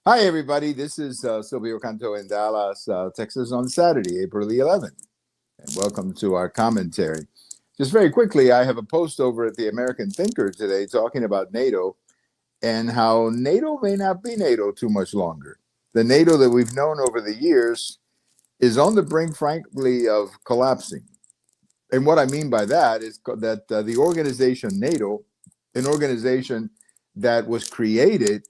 Hi, everybody. This is Silvio Canto in Dallas, Texas on Saturday, April the 11th. And welcome to our commentary. Just very quickly, I have a post over at the American Thinker today talking about NATO and how NATO may not be NATO too much longer. The NATO that we've known over the years is on the brink, frankly, of collapsing. And what I mean by that is that the organization NATO, an organization that was created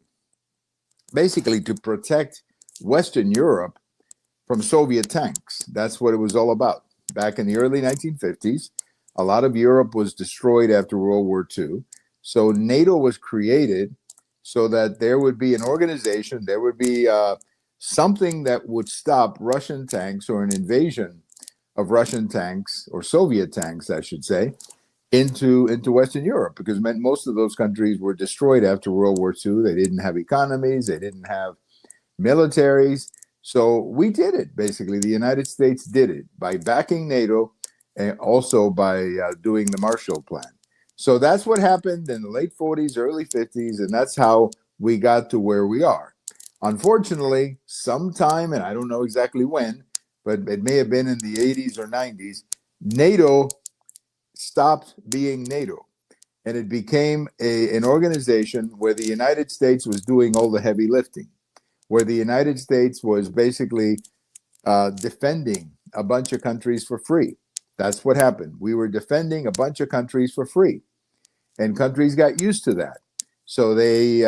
basically to protect Western Europe from Soviet tanks. That's what it was all about. Back in the early 1950s, a lot of Europe was destroyed after World War II. So NATO was created so that there would be an organization, there would be something that would stop Russian tanks or an invasion of Russian tanks or Soviet tanks, I should say, into Western Europe, because most of those countries were destroyed after World War II. They didn't have economies, they didn't have militaries. So we did it, basically. The United States did it by backing NATO and also by doing the Marshall Plan. So that's what happened in the late 40s, early 50s, and that's how we got to where we are. Unfortunately, sometime, and I don't know exactly when, but it may have been in the 80s or 90s, NATO stopped being NATO, and it became an organization where the United States was doing all the heavy lifting, where the United States was basically defending a bunch of countries for free. That's what happened. We were defending a bunch of countries for free, and countries got used to that. So they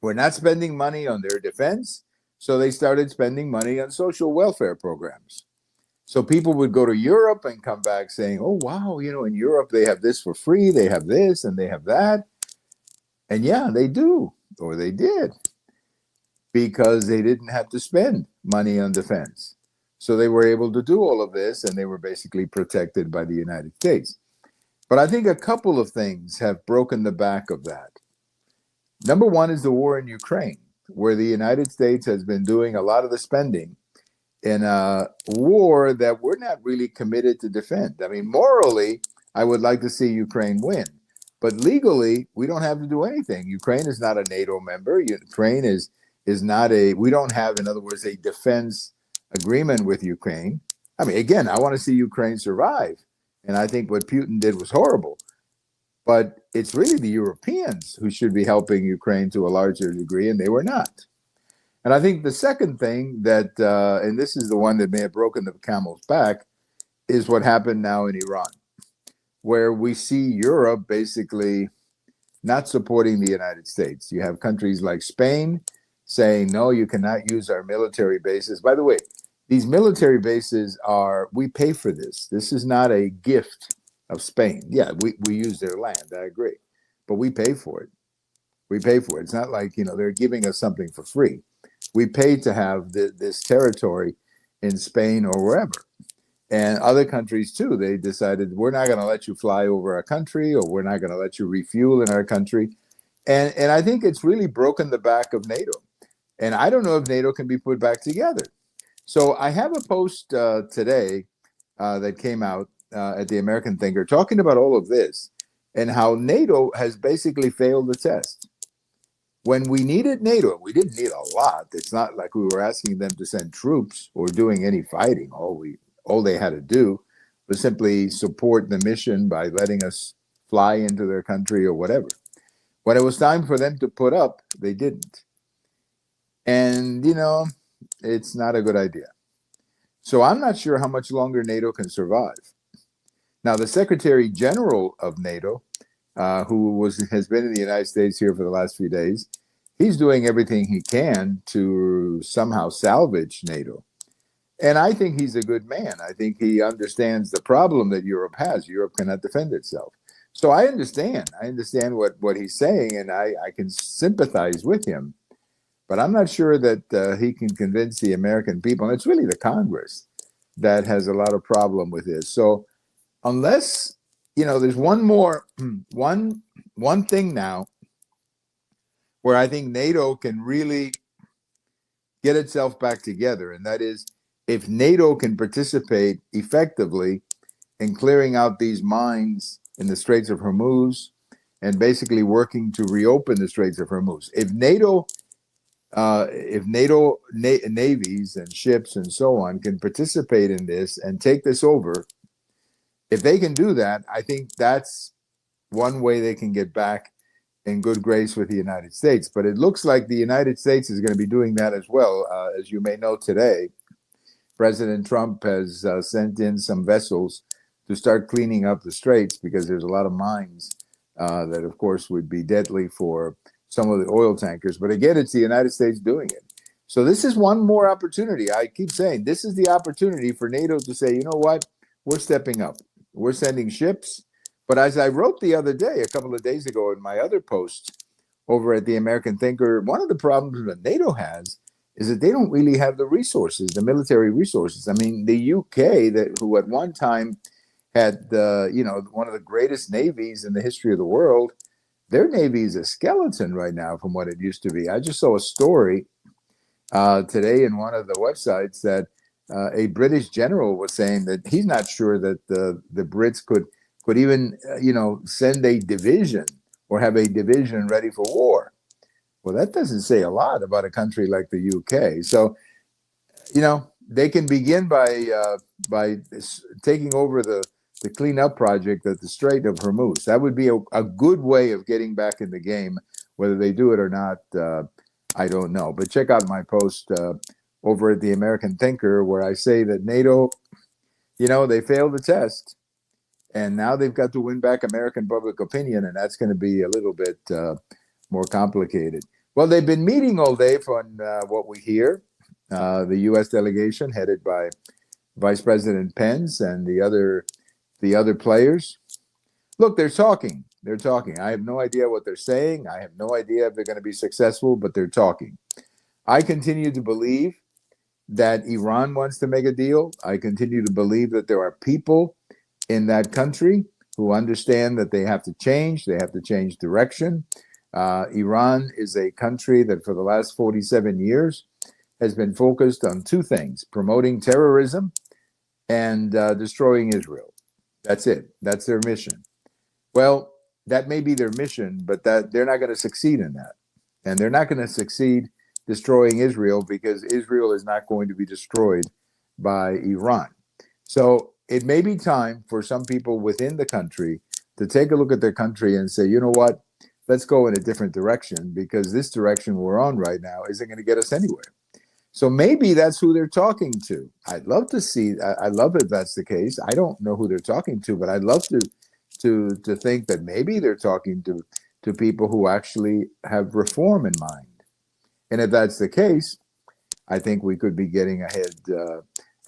were not spending money on their defense, so they started spending money on social welfare programs. So people would go to Europe and come back saying, oh, wow, in Europe, they have this for free. They have this and they have that. And yeah, they do, or they did, because they didn't have to spend money on defense. So they were able to do all of this, and they were basically protected by the United States. But I think a couple of things have broken the back of that. Number one is the war in Ukraine, where the United States has been doing a lot of the spending in a war that we're not really committed to defend. I mean, morally, I would like to see Ukraine win, but legally, we don't have to do anything. Ukraine is not a NATO member. Ukraine is not we don't have, in other words, a defense agreement with Ukraine. I mean, again, I want to see Ukraine survive, and I think what Putin did was horrible. But it's really the Europeans who should be helping Ukraine to a larger degree, and they were not. And I think the second thing that, and this is the one that may have broken the camel's back, is what happened now in Iran, where we see Europe basically not supporting the United States. You have countries like Spain saying, no, you cannot use our military bases. By the way, these military bases we pay for this. This is not a gift of Spain. Yeah, we use their land, I agree, but we pay for it. We pay for it. It's not like, they're giving us something for free. We paid to have this territory in Spain or wherever. And other countries, too, they decided, we're not going to let you fly over our country, or we're not going to let you refuel in our country. And I think it's really broken the back of NATO. And I don't know if NATO can be put back together. So I have a post today that came out at the American Thinker talking about all of this and how NATO has basically failed the test. When we needed NATO, we didn't need a lot. It's not like we were asking them to send troops or doing any fighting. All they had to do was simply support the mission by letting us fly into their country or whatever. When it was time for them to put up, they didn't. And, it's not a good idea. So I'm not sure how much longer NATO can survive. Now, the Secretary General of NATO, who has been in the United States here for the last few days, he's doing everything he can to somehow salvage NATO. And I think he's a good man. I think he understands the problem that Europe has. Europe cannot defend itself. So I understand. What he's saying, and I can sympathize with him. But I'm not sure that he can convince the American people. And it's really the Congress that has a lot of problem with this. So unless, there's one thing now where I think NATO can really get itself back together, and that is if NATO can participate effectively in clearing out these mines in the Straits of Hormuz and basically working to reopen the Straits of Hormuz. If NATO if NATO navies and ships and so on can participate in this and take this over, if they can do that, I think that's one way they can get back in good grace with the United States. But it looks like the United States is going to be doing that as well. As you may know today, President Trump has sent in some vessels to start cleaning up the straits because there's a lot of mines that, of course, would be deadly for some of the oil tankers. But again, it's the United States doing it. So this is one more opportunity. I keep saying this is the opportunity for NATO to say, you know what, we're stepping up. We're sending ships. But as I wrote the other day, a couple of days ago in my other post over at the American Thinker, one of the problems that NATO has is that they don't really have the resources, the military resources. I mean, the UK, who at one time had one of the greatest navies in the history of the world, their navy is a skeleton right now from what it used to be. I just saw a story today in one of the websites that a British general was saying that he's not sure that the Brits could even send a division or have a division ready for war. Well, that doesn't say a lot about a country like the UK. So, they can begin by taking over the cleanup project at the Strait of Hormuz. That would be a good way of getting back in the game. Whether they do it or not, I don't know. But check out my post over at the American Thinker, where I say that NATO, they failed the test. And now they've got to win back American public opinion, and that's going to be a little bit more complicated. Well, they've been meeting all day from what we hear. The U.S. delegation headed by Vice President Pence and the other players. Look, they're talking. They're talking. I have no idea what they're saying. I have no idea if they're going to be successful, but they're talking. I continue to believe that Iran wants to make a deal. I continue to believe that there are people in that country who understand that they have to change direction. Iran is a country that for the last 47 years has been focused on two things: promoting terrorism and destroying Israel. That's it. That's their mission. Well, that may be their mission, but that they're not going to succeed in that. And they're not going to succeed destroying Israel because Israel is not going to be destroyed by Iran. So it may be time for some people within the country to take a look at their country and say, you know what, let's go in a different direction, because this direction we're on right now isn't going to get us anywhere. So maybe that's who they're talking to. I'd love to see, I love if that's the case. I don't know who they're talking to, but I'd love to think that maybe they're talking to people who actually have reform in mind. And if that's the case, I think we could be getting ahead,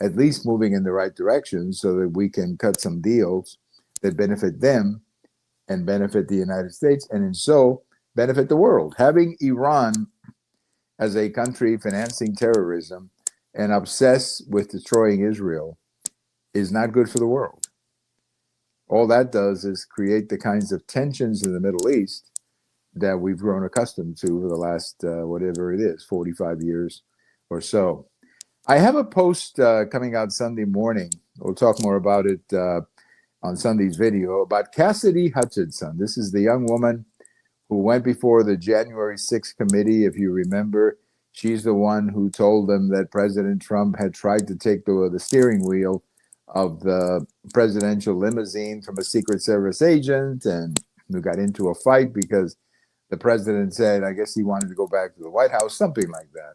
at least moving in the right direction, so that we can cut some deals that benefit them and benefit the United States, and in so benefit the world. Having Iran as a country financing terrorism and obsessed with destroying Israel is not good for the world. All that does is create the kinds of tensions in the Middle East that we've grown accustomed to for the last, whatever it is, 45 years or so. I have a post coming out Sunday morning. We'll talk more about it on Sunday's video about Cassidy Hutchinson. This is the young woman who went before the January 6th committee. If you remember, she's the one who told them that President Trump had tried to take the steering wheel of the presidential limousine from a Secret Service agent, and who got into a fight because the president said, I guess he wanted to go back to the White House, something like that.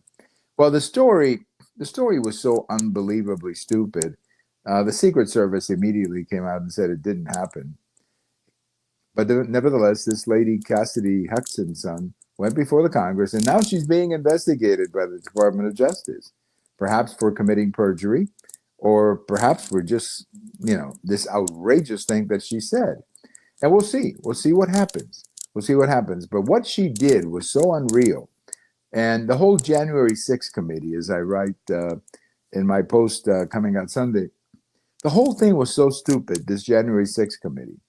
Well, the story was so unbelievably stupid. The Secret Service immediately came out and said it didn't happen. But nevertheless, this lady, Cassidy Hutchinson, went before the Congress, and now she's being investigated by the Department of Justice, perhaps for committing perjury, or perhaps for just, this outrageous thing that she said. And we'll see. We'll see what happens. We'll see what happens. But what she did was so unreal. And the whole January 6th committee, as I write in my post coming out Sunday, the whole thing was so stupid, this January 6th committee.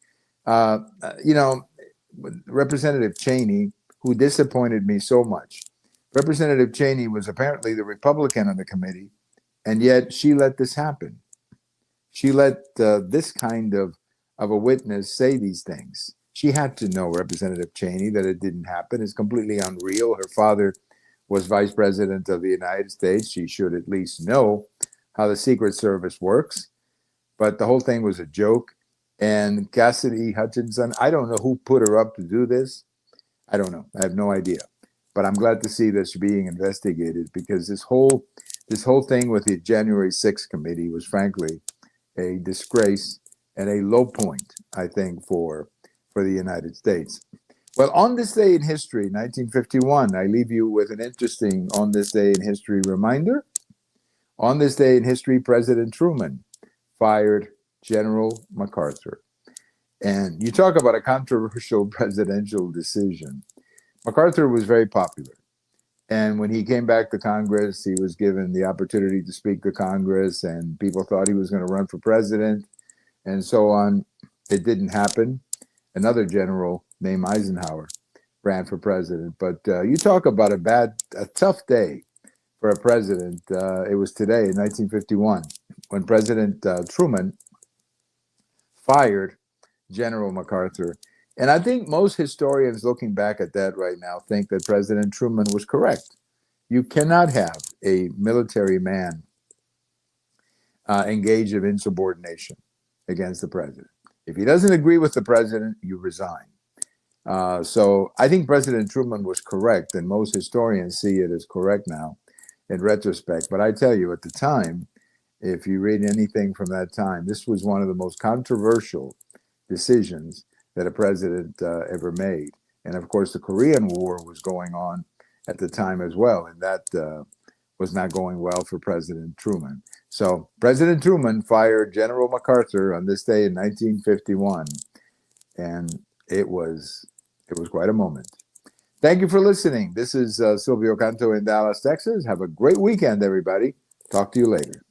Representative Cheney, who disappointed me so much. Representative Cheney was apparently the Republican on the committee, and yet she let this happen. She let this kind of a witness say these things. She had to know, Representative Cheney, that it didn't happen. It's completely unreal. Her father was Vice President of the United States. She should at least know how the Secret Service works. But the whole thing was a joke. And Cassidy Hutchinson, I don't know who put her up to do this. I don't know. I have no idea. But I'm glad to see that she's being investigated, because this whole thing with the January 6th committee was frankly a disgrace and a low point, I think, for the United States. Well, on this day in history, 1951, I leave you with an interesting on this day in history reminder. On this day in history, President Truman fired General MacArthur. And you talk about a controversial presidential decision. MacArthur was very popular. And when he came back to Congress, he was given the opportunity to speak to Congress, and people thought he was going to run for president and so on. It didn't happen. Another general named Eisenhower ran for president. But you talk about a tough day for a president. It was today in 1951 when President Truman fired General MacArthur. And I think most historians looking back at that right now think that President Truman was correct. You cannot have a military man engage in insubordination against the president. If he doesn't agree with the president, you resign. So I think President Truman was correct, and most historians see it as correct now in retrospect. But I tell you, at the time, if you read anything from that time, this was one of the most controversial decisions that a president ever made. And of course, the Korean War was going on at the time as well, and that was not going well for President Truman. So President Truman fired General MacArthur on this day in 1951, and it was quite a moment. Thank you for listening. This is Silvio Canto in Dallas, Texas. Have a great weekend, everybody. Talk to you later.